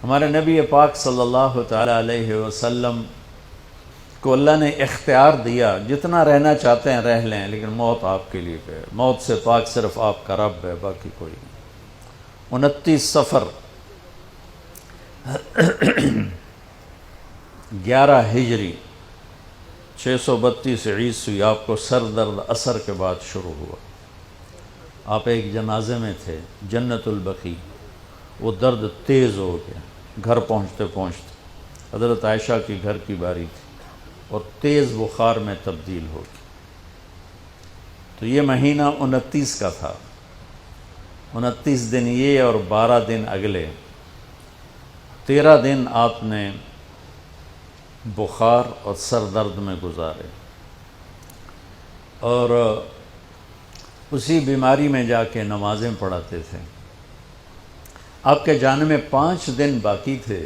ہمارے نبی پاک صلی اللہ تعالیٰ علیہ وسلم کو اللہ نے اختیار دیا، جتنا رہنا چاہتے ہیں رہ لیں، لیکن موت آپ کے لیے ہے، موت سے پاک صرف آپ کا رب ہے، باقی کوئی نہیں۔ 29 صفر 11 ہجری 632 عیسوی آپ کو سر درد عصر کے بعد شروع ہوا۔ آپ ایک جنازے میں تھے جنت البقیع، وہ درد تیز ہو گیا، گھر پہنچتے پہنچتے حضرت عائشہ کی گھر کی باری تھی اور تیز بخار میں تبدیل ہو گئی۔ تو یہ مہینہ 29 کا تھا، 29 دن یہ اور 12 دن اگلے، 13 دن آپ نے بخار اور سر درد میں گزارے، اور اسی بیماری میں جا کے نمازیں پڑھاتے تھے۔ آپ کے جانے میں 5 دن باقی تھے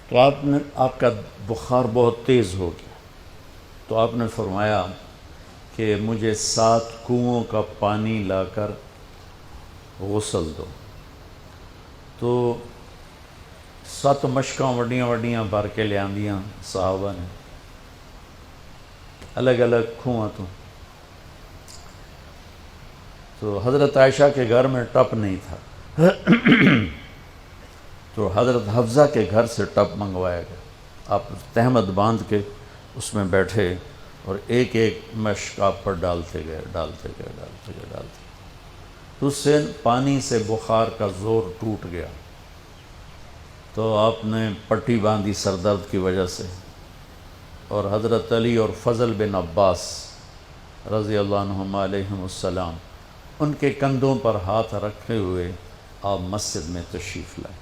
تو آپ کا بخار بہت تیز ہو گیا، تو آپ نے فرمایا کہ مجھے 7 کنوؤں کا پانی لا کر غسل دو۔ تو 7 مشکاں وڈیاں وڈیاں بھر کے لے آندیاں صحابہ نے، الگ الگ کنواں تو حضرت عائشہ کے گھر میں ٹپ نہیں تھا، تو حضرت حفصہ کے گھر سے ٹپ منگوایا گیا۔ آپ تہمت باندھ کے اس میں بیٹھے اور ایک ایک مشک آپ پر ڈالتے گئے تو اس سے پانی سے بخار کا زور ٹوٹ گیا، تو آپ نے پٹی باندھی سر درد کی وجہ سے، اور حضرت علی اور فضل بن عباس رضی اللہ عنہما علیہم السلام ان کے کندھوں پر ہاتھ رکھے ہوئے آپ مسجد میں تشریف لائے۔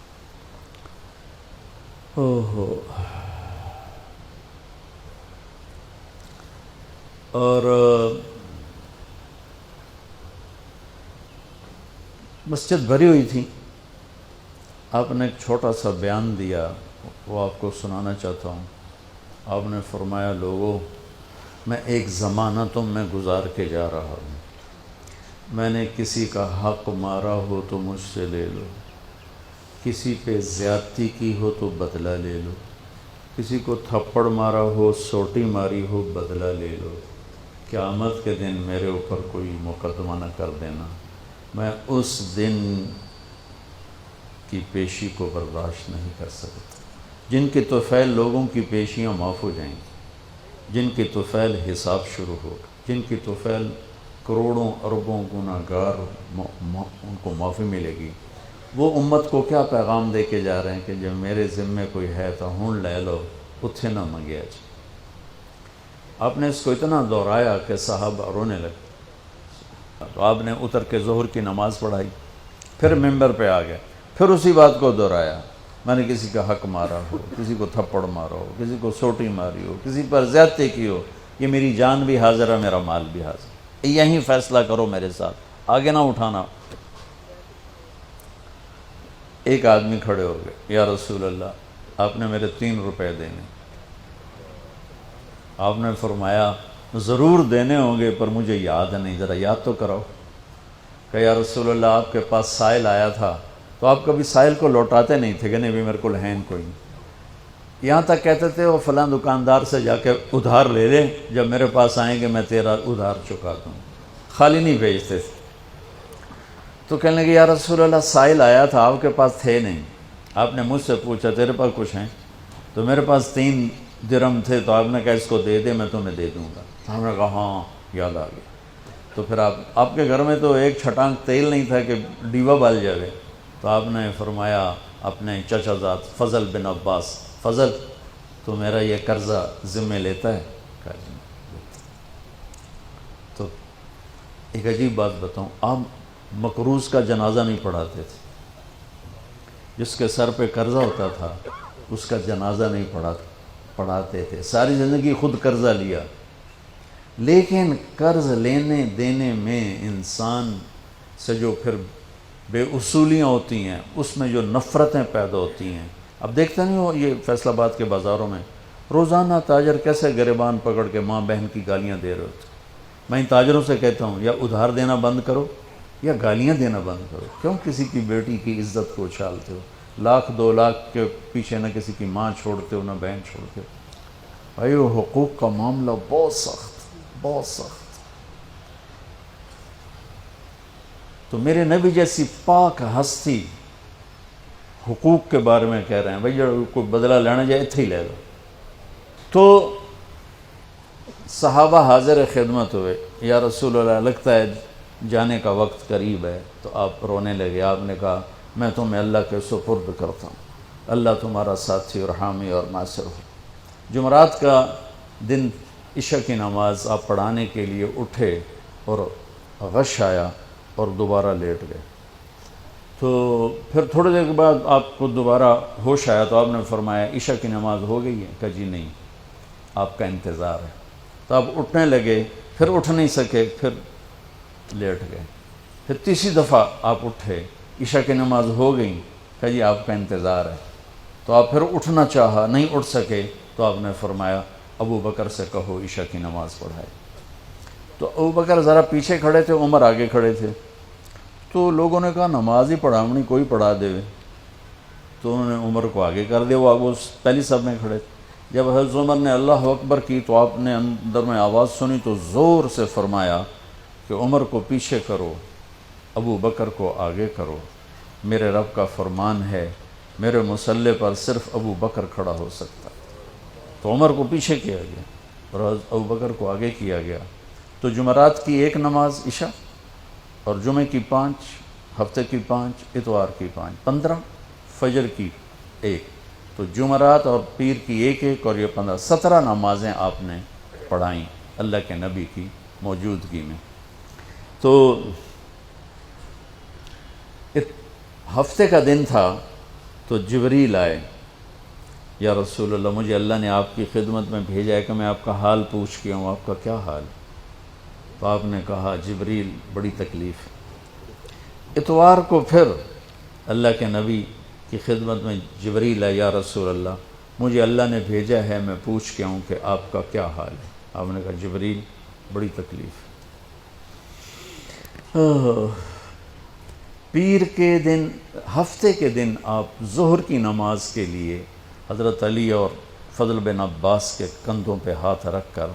اور مسجد بھری ہوئی تھی۔ آپ نے ایک چھوٹا سا بیان دیا، وہ آپ کو سنانا چاہتا ہوں۔ آپ نے فرمایا، لوگوں، میں ایک زمانہ تم میں گزار کے جا رہا ہوں، میں نے کسی کا حق مارا ہو تو مجھ سے لے لو، کسی پہ زیادتی کی ہو تو بدلہ لے لو، کسی کو تھپڑ مارا ہو، سوٹی ماری ہو، بدلہ لے لو، قیامت کے دن میرے اوپر کوئی مقدمہ نہ کر دینا، میں اس دن کی پیشی کو برداشت نہیں کر سکتا۔ جن کی طفیل لوگوں کی پیشیاں معاف ہو جائیں گی، جن کی طفیل حساب شروع ہوگا، جن کی طفیل کروڑوں اربوں گناہگار ان کو معافی ملے گی، وہ امت کو کیا پیغام دے کے جا رہے ہیں کہ جب میرے ذمے کوئی ہے تو ہون لے لو، اتھے نہ منگیا جائے۔ آپ نے اس کو اتنا دہرایا کہ صحابہ رونے لگے، تو آپ نے اتر کے ظہر کی نماز پڑھائی، پھر ممبر پہ آ گئے، پھر اسی بات کو دہرایا، میں نے کسی کا حق مارا ہو، کسی کو تھپڑ مارا ہو، کسی کو سوٹی ماری ہو، کسی پر زیادتی کی ہو، یہ میری جان بھی حاضر ہے، میرا مال بھی حاضر ہے، یہیں فیصلہ کرو میرے ساتھ، آگے نہ اٹھانا۔ ایک آدمی کھڑے ہو گئے، یا رسول اللہ، آپ نے میرے 3 روپے دینے۔ آپ نے فرمایا، ضرور دینے ہوں گے پر مجھے یاد نہیں، ذرا یاد تو کراؤ۔ کہ یا رسول اللہ، آپ کے پاس سائل آیا تھا تو آپ کبھی سائل کو لوٹاتے نہیں تھے کہ نہیں بھی میرے کو لہن کوئی نہیں، یہاں تک کہتے تھے وہ فلاں دکاندار سے جا کے ادھار لے لے، جب میرے پاس آئیں گے میں تیرا ادھار چکا دوں، خالی نہیں بھیجتے تھے۔ تو کہنے لگے، یا رسول اللہ، سائل آیا تھا، آپ کے پاس تھے نہیں، آپ نے مجھ سے پوچھا تیرے پاس کچھ ہیں؟ تو میرے پاس 3 درہم تھے، تو آپ نے کہا اس کو دے دے، میں تمہیں دے دوں گا۔ تو ہم نے کہا ہاں، یاد آ گیا۔ تو پھر آپ کے گھر میں تو ایک چھٹانک تیل نہیں تھا کہ ڈیوا بال جائے، تو آپ نے فرمایا اپنے چچا زاد فضل بن عباس، فضل تو میرا یہ قرضہ ذمہ لیتا ہے؟ کہا جی۔ تو ایک عجیب بات بتاؤں، آپ مقروض کا جنازہ نہیں پڑھاتے تھے، جس کے سر پہ قرضہ ہوتا تھا اس کا جنازہ نہیں پڑھاتے تھے، ساری زندگی خود قرضہ لیا، لیکن قرض لینے دینے میں انسان سے جو پھر بے اصولیاں ہوتی ہیں، اس میں جو نفرتیں پیدا ہوتی ہیں۔ اب دیکھتے نہیں ہو یہ فیصل آباد کے بازاروں میں روزانہ تاجر کیسے گریبان پکڑ کے ماں بہن کی گالیاں دے رہے ہوتے۔ میں ان تاجروں سے کہتا ہوں، یا ادھار دینا بند کرو یا گالیاں دینا بند کرو، کیوں کسی کی بیٹی کی عزت کو اچھالتے ہو؟ لاکھ 2 لاکھ کے پیچھے نہ کسی کی ماں چھوڑتے ہو نہ بہن چھوڑتے ہو. بھائی وہ حقوق کا معاملہ بہت سخت. تو میرے نبی جیسی پاک ہستی حقوق کے بارے میں کہہ رہے ہیں بھائی جو کوئی بدلہ لینا جائے اتھے ہی لے لو. تو صحابہ حاضر خدمت ہوئے، یا رسول اللہ لگتا ہے جانے کا وقت قریب ہے. تو آپ رونے لگے. آپ نے کہا میں تمہیں اللہ کے سپرد کرتا ہوں، اللہ تمہارا ساتھی اور حامی اور ناصر ہو. جمعرات کا دن عشاء کی نماز آپ پڑھانے کے لیے اٹھے اور غش آیا اور دوبارہ لیٹ گئے. تو پھر تھوڑی دیر کے بعد آپ کو دوبارہ ہوش آیا تو آپ نے فرمایا عشاء کی نماز ہو گئی ہے؟ کہا جی نہیں، آپ کا انتظار ہے. تو آپ اٹھنے لگے، پھر اٹھ نہیں سکے، پھر لیٹ گئے. پھر تیسری دفعہ آپ اٹھے، عشاء کی نماز ہو گئی. کہا جی آپ کا انتظار ہے. تو آپ پھر اٹھنا چاہا، نہیں اٹھ سکے. تو آپ نے فرمایا ابو بکر سے کہو عشاء کی نماز پڑھائے. تو ابو بکر ذرا پیچھے کھڑے تھے، عمر آگے کھڑے تھے. تو لوگوں نے کہا نماز ہی پڑھاونی، کوئی پڑھا دے. تو انہوں نے عمر کو آگے کر دیا، وہ پہلی صف میں کھڑے تھے. جب حضرت عمر نے اللہ اکبر کی تو آپ نے اندر میں آواز سنی تو زور سے فرمایا کہ عمر کو پیچھے کرو، ابو بکر کو آگے کرو. میرے رب کا فرمان ہے میرے مصلی پر صرف ابو بکر کھڑا ہو سکتا. تو عمر کو پیچھے کیا گیا اور ابو بکر کو آگے کیا گیا. تو جمعرات کی 1 نماز عشاء، اور جمعے کی 5، ہفتے کی 5، اتوار کی 5، 15، فجر کی 1. تو جمعرات اور پیر کی 1 اور یہ 15، 17 نمازیں آپ نے پڑھائیں اللہ کے نبی کی موجودگی میں. تو ہفتے کا دن تھا تو جبریل آئے، یا رسول اللہ مجھے اللہ نے آپ کی خدمت میں بھیجا ہے کہ میں آپ کا حال پوچھ کے ہوں. آپ کا کیا حال؟ تو آپ نے کہا جبریل بڑی تکلیف. اتوار کو پھر اللہ کے نبی کی خدمت میں جبریل ہے، یا رسول اللہ مجھے اللہ نے بھیجا ہے میں پوچھ کے ہوں کہ آپ کا کیا حال ہے. آپ نے کہا جبریل بڑی تکلیف. پیر کے دن، ہفتے کے دن آپ ظہر کی نماز کے لیے حضرت علی اور فضل بن عباس کے کندھوں پہ ہاتھ رکھ کر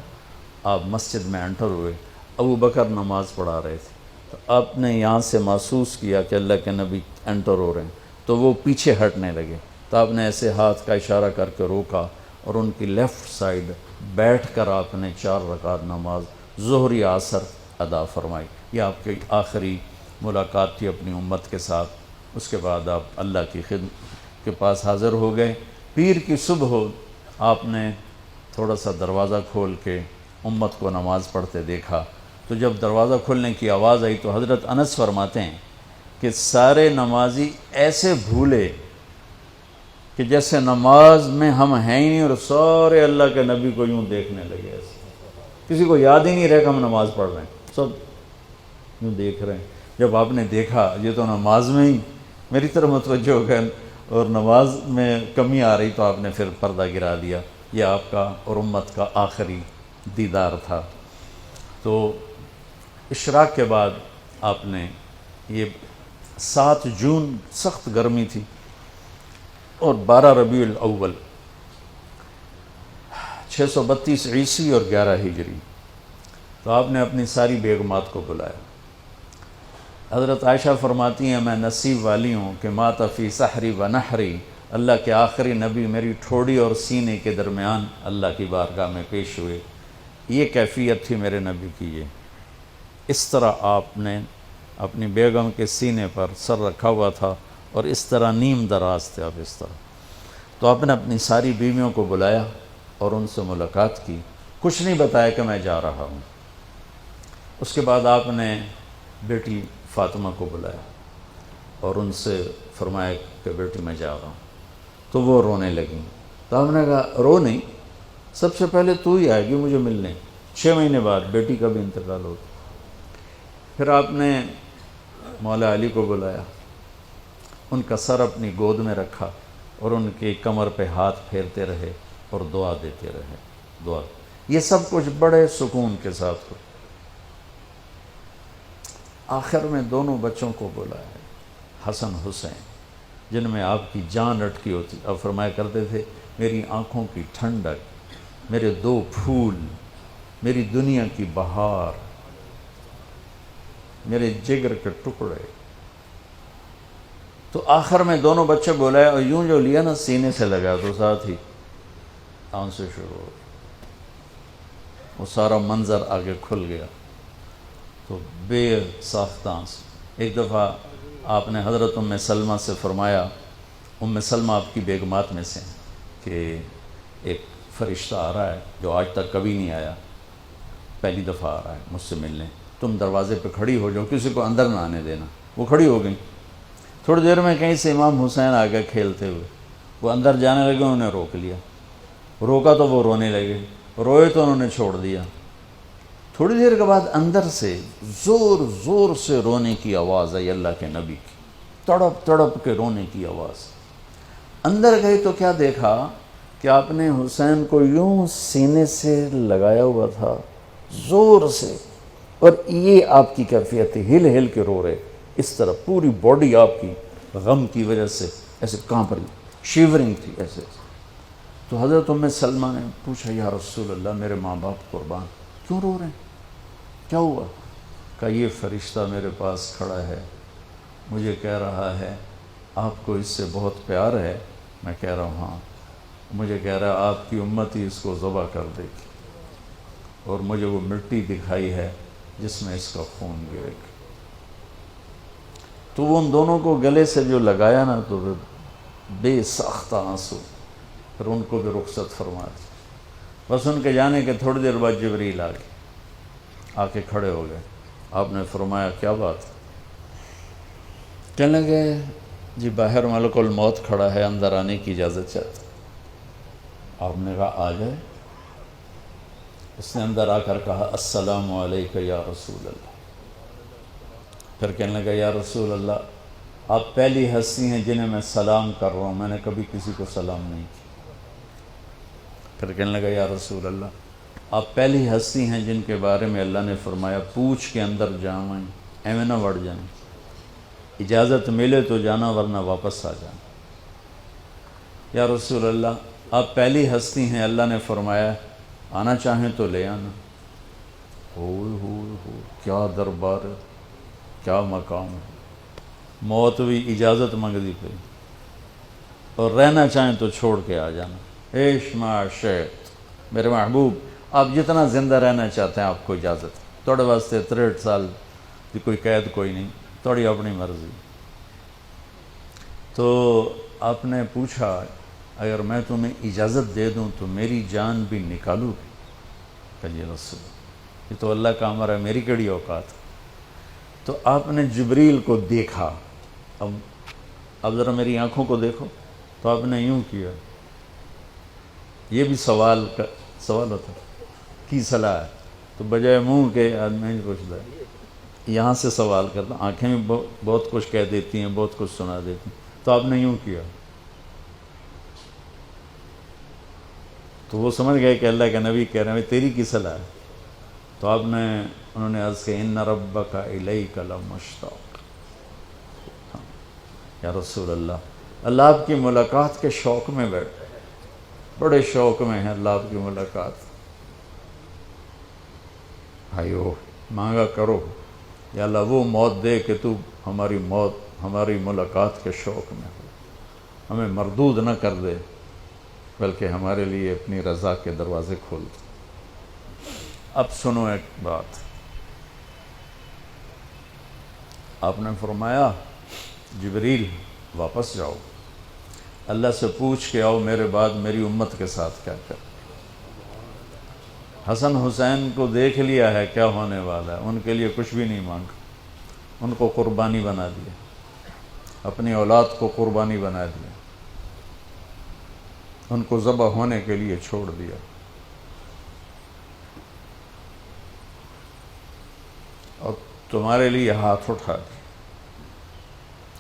آپ مسجد میں انٹر ہوئے. ابو بکر نماز پڑھا رہے تھے. تو آپ نے یہاں سے محسوس کیا کہ اللہ کے نبی انٹر ہو رہے ہیں تو وہ پیچھے ہٹنے لگے. تو آپ نے ایسے ہاتھ کا اشارہ کر کے روکا اور ان کی لیفٹ سائڈ بیٹھ کر آپ نے 4 رکعت نماز ظہر یا عصر ادا فرمائی. یہ آپ کی آخری ملاقات تھی اپنی امت کے ساتھ. اس کے بعد آپ اللہ کی خدمت کے پاس حاضر ہو گئے. پیر کی صبح ہو آپ نے تھوڑا سا دروازہ کھول کے امت کو نماز پڑھتے دیکھا. تو جب دروازہ کھولنے کی آواز آئی تو حضرت انس فرماتے ہیں کہ سارے نمازی ایسے بھولے کہ جیسے نماز میں ہم ہیں ہی نہیں، اور سارے اللہ کے نبی کو یوں دیکھنے لگے. ایسے کسی کو یاد ہی نہیں رہا کہ ہم نماز پڑھ رہے ہیں، سب یوں دیکھ رہے ہیں. جب آپ نے دیکھا یہ تو نماز میں ہی میری طرف متوجہ ہو گئے اور نماز میں کمی آ رہی، تو آپ نے پھر پردہ گرا دیا. یہ آپ کا اور امت کا آخری دیدار تھا. تو اشراق کے بعد آپ نے یہ 7 جون سخت گرمی تھی اور 12 ربیع الاول 632 عیسوی اور 11 ہجری. تو آپ نے اپنی ساری بیگمات کو بلایا. حضرت عائشہ فرماتی ہیں میں نصیب والی ہوں کہ مات فی سحری و نحری، اللہ کے آخری نبی میری ٹھوڑی اور سینے کے درمیان اللہ کی بارگاہ میں پیش ہوئے. یہ کیفیت تھی میرے نبی کی. یہ اس طرح آپ نے اپنی بیگم کے سینے پر سر رکھا ہوا تھا اور اس طرح نیم دراز تھے آپ اس طرح. تو آپ نے اپنی ساری بیویوں کو بلایا اور ان سے ملاقات کی. کچھ نہیں بتایا کہ میں جا رہا ہوں. اس کے بعد آپ نے بیٹی فاطمہ کو بلایا اور ان سے فرمایا کہ بیٹی میں جا رہا ہوں. تو وہ رونے لگیں. تو ہم نے کہا رو نہیں، سب سے پہلے تو ہی آئے گی مجھے ملنے. 6 مہینے بعد بیٹی کا بھی انتقال ہو گیا. پھر آپ نے مولا علی کو بلایا، ان کا سر اپنی گود میں رکھا اور ان کی کمر پہ ہاتھ پھیرتے رہے اور دعا دیتے رہے. دعا یہ سب کچھ بڑے سکون کے ساتھ ہو. آخر میں دونوں بچوں کو بلایا، حسن حسین. جن میں آپ کی جان اٹکی ہوتی. آپ فرمایا کرتے تھے میری آنکھوں کی ٹھنڈک، میرے 2 پھول، میری دنیا کی بہار، میرے جگر کے ٹکڑے. تو آخر میں دونوں بچے بولائے اور یوں جو لیا نا سینے سے لگا تو ساتھ ہی آنسو شروع ہو. وہ سارا منظر آگے کھل گیا تو بے ساختہ آنسو. ایک دفعہ آپ نے حضرت ام سلمہ سے فرمایا، ام سلمہ آپ کی بیگمات میں سے کہ ایک فرشتہ آ رہا ہے جو آج تک کبھی نہیں آیا، پہلی دفعہ آ رہا ہے مجھ سے ملنے، تم دروازے پہ کھڑی ہو جاؤ، کسی کو اندر نہ آنے دینا. وہ کھڑی ہو گئیں. تھوڑی دیر میں کہیں سے امام حسین آ گئے کھیلتے ہوئے، وہ اندر جانے لگے، انہوں نے روک لیا. روکا تو وہ رونے لگے، روئے تو انہوں نے چھوڑ دیا. تھوڑی دیر کے بعد اندر سے زور زور سے رونے کی آواز آئی اللہ کے نبی کی، تڑپ تڑپ کے رونے کی آواز. اندر گئی تو کیا دیکھا کہ آپ نے حسین کو یوں سینے سے لگایا ہوا تھا زور سے، اور یہ آپ کی کیفیت تھی، ہل ہل کے رو رہے اس طرح، پوری باڈی آپ کی غم کی وجہ سے ایسے کانپ رہی، شیورنگ تھی ایسے. تو حضرت ام سلمہ نے پوچھا یا رسول اللہ میرے ماں باپ قربان، کیوں رو رہے ہیں، کیا ہوا؟ کہا یہ فرشتہ میرے پاس کھڑا ہے، مجھے کہہ رہا ہے آپ کو اس سے بہت پیار ہے. میں کہہ رہا ہوں ہاں. مجھے کہہ رہا ہے آپ کی امت ہی اس کو ذبح کر دے گی، اور مجھے وہ مٹی دکھائی ہے جس میں اس کا خون گرے گا. تو وہ ان دونوں کو گلے سے جو لگایا نا تو بے ساختہ آنسو، پھر ان کو بھی رخصت فرما دی. بس ان کے جانے کے تھوڑی دیر بعد جبریل آ گئے، آ کے کھڑے ہو گئے. آپ نے فرمایا کیا بات؟ کہنے لگے جی باہر ملک الموت کھڑا ہے، اندر آنے کی اجازت چاہتا. آپ نے کہا آ جائے. اس نے اندر آ کر کہا السلام علیکہ یا رسول اللہ. پھر کہنے لگا یا رسول اللہ آپ پہلی ہستی ہیں جنہیں میں سلام کر رہا ہوں، میں نے کبھی کسی کو سلام نہیں کیا. پھر کہنے لگا یا رسول اللہ آپ پہلی ہستی ہیں جن کے بارے میں اللہ نے فرمایا پوچھ کے اندر جائیں، ایویں نہ وڑ جائیں، اجازت ملے تو جانا ورنہ واپس آ جانا. یا رسول اللہ آپ پہلی ہستی ہیں اللہ نے فرمایا آنا چاہیں تو لے آنا. ہو کیا دربار ہے، کیا مقام ہے. موت بھی اجازت منگتی پہ، اور رہنا چاہیں تو چھوڑ کے آ جانا. عیش معاشیت میرے محبوب، آپ جتنا زندہ رہنا چاہتے ہیں آپ کو اجازت. توڑے واسطے 63 سال کی کوئی قید کوئی نہیں، توڑی اپنی مرضی. تو آپ نے پوچھا اگر میں تمہیں اجازت دے دوں تو میری جان بھی نکالو گی؟ کہ جی رسول یہ تو اللہ کا امر ہے، میری کڑی اوقات. تو آپ نے جبریل کو دیکھا. اب ذرا میری آنکھوں کو دیکھو. تو آپ نے یوں کیا. یہ بھی سوال ہوتا کی صلاح ہے، تو بجائے منہ کے آدمی نہیں پوچھتا ہے، یہاں سے سوال کرتا. آنکھیں بھی بہت کچھ کہہ دیتی ہیں، بہت کچھ سنا دیتی ہیں. تو آپ نے یوں کیا. تو وہ سمجھ گئے کہ اللہ کے نبی کہہ رہے ہیں تیری کی صلاح ہے. تو انہوں نے عرض کہ ان ربک الیک لمشتاق. یا رسول اللہ آپ کی ملاقات کے شوق میں بیٹھے، بڑے شوق میں ہیں اللہ آپ کی ملاقات. بھائیو مانگا کرو یا اللہ وہ موت دے کہ تو ہماری ملاقات کے شوق میں ہو، ہمیں مردود نہ کر دے بلکہ ہمارے لیے اپنی رضا کے دروازے کھول دے. اب سنو ایک بات. آپ نے فرمایا جبریل واپس جاؤ، اللہ سے پوچھ کے آؤ میرے بعد میری امت کے ساتھ کیا کر. حسن حسین کو دیکھ لیا ہے کیا ہونے والا ہے، ان کے لیے کچھ بھی نہیں مانگا، ان کو قربانی بنا دیا، اپنی اولاد کو قربانی بنا دیا، ان کو ذبح ہونے کے لیے چھوڑ دیا. اور تمہارے لیے ہاتھ اٹھا دیا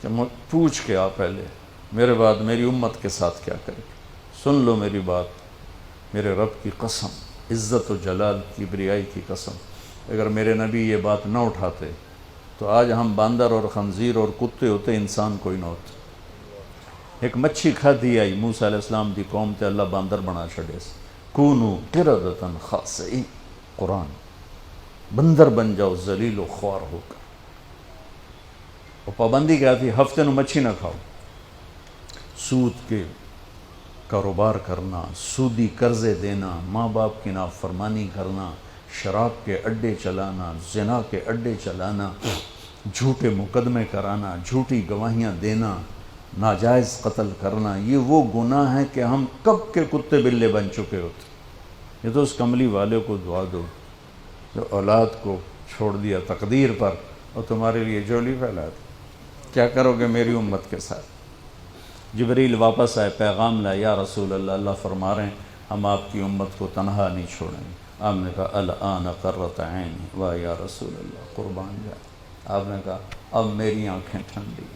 کہ پوچھ کے آ پہلے میرے بعد میری امت کے ساتھ کیا کرے. سن لو میری بات، میرے رب کی قسم، عزت و جلال کی بریائی کی قسم، اگر میرے نبی یہ بات نہ اٹھاتے تو آج ہم باندر اور خنزیر اور کتے ہوتے، انسان کوئی نہ ہوتا. ایک مچھی کھادی آئی موسیٰ علیہ السلام دی قوم تے اللہ باندر بنا چھڑے سے کونو قردتن خاسئین قرآن بندر بن جاؤ ذلیل و خوار ہو کر. اور پابندی کیا تھی؟ ہفتے نو مچھی نہ کھاؤ. سود کے کاروبار کرنا، سودی قرضے دینا، ماں باپ کی نافرمانی کرنا، شراب کے اڈے چلانا، زنا کے اڈے چلانا، جھوٹے مقدمے کرانا، جھوٹی گواہیاں دینا، ناجائز قتل کرنا، یہ وہ گناہ ہیں کہ ہم کب کے کتے بلے بن چکے ہوتے. یہ تو اس کملی والے کو دعا دو جو اولاد کو چھوڑ دیا تقدیر پر اور تمہارے لیے جولی پھیلا دی. کیا کرو گے میری امت کے ساتھ؟ جبریل واپس آئے، پیغام لائے، یا رسول اللہ، اللہ فرما رہے ہیں ہم آپ کی امت کو تنہا نہیں چھوڑیں گے. آپ نے کہا الآن قرۃ عینی، واہ یا رسول اللہ قربان جائے. آپ نے کہا اب میری آنکھیں ٹھنڈی ہیں.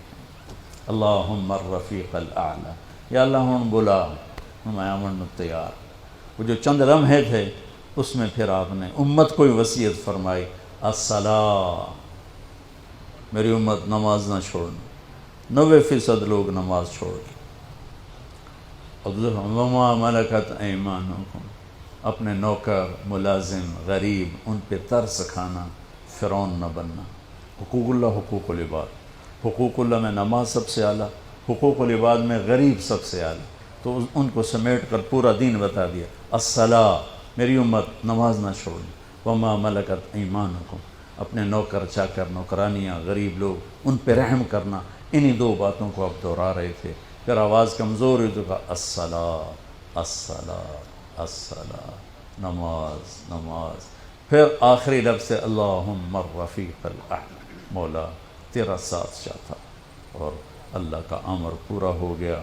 اللہم الرفیق الاعلی، یا اللہ ہوں بلا میں آمن تیار. وہ جو چند لمحے تھے اس میں پھر آپ نے امت کو وصیت فرمائی، الصلاۃ، میری امت نماز نہ چھوڑنا. 90% لوگ نماز چھوڑ گئے. وما ملکت ایمانکم، اپنے نوکر، ملازم، غریب ان پہ ترس کھانا، فرعون نہ بننا. حقوق اللہ، حقوق العباد. حقوق اللہ میں نماز سب سے اعلیٰ، حقوق العباد میں غریب سب سے اعلیٰ. تو ان کو سمیٹ کر پورا دین بتا دیا. الصلاۃ، میری امت نماز نہ چھوڑی. وما ملکت ایمانکم، اپنے نوکر چاکر، نوکرانیاں، غریب لوگ ان پہ رحم کرنا. انہی دو باتوں کو اب دہرا رہے تھے. پھر آواز کمزور ہوئی تو کہا الصلاۃ، الصلاۃ، الصلاۃ، نماز، نماز. پھر آخری لفظ سے اللہم الرفیق الاعلی، مولا تیرا ساتھ چاہتا. اور اللہ کا امر پورا ہو گیا.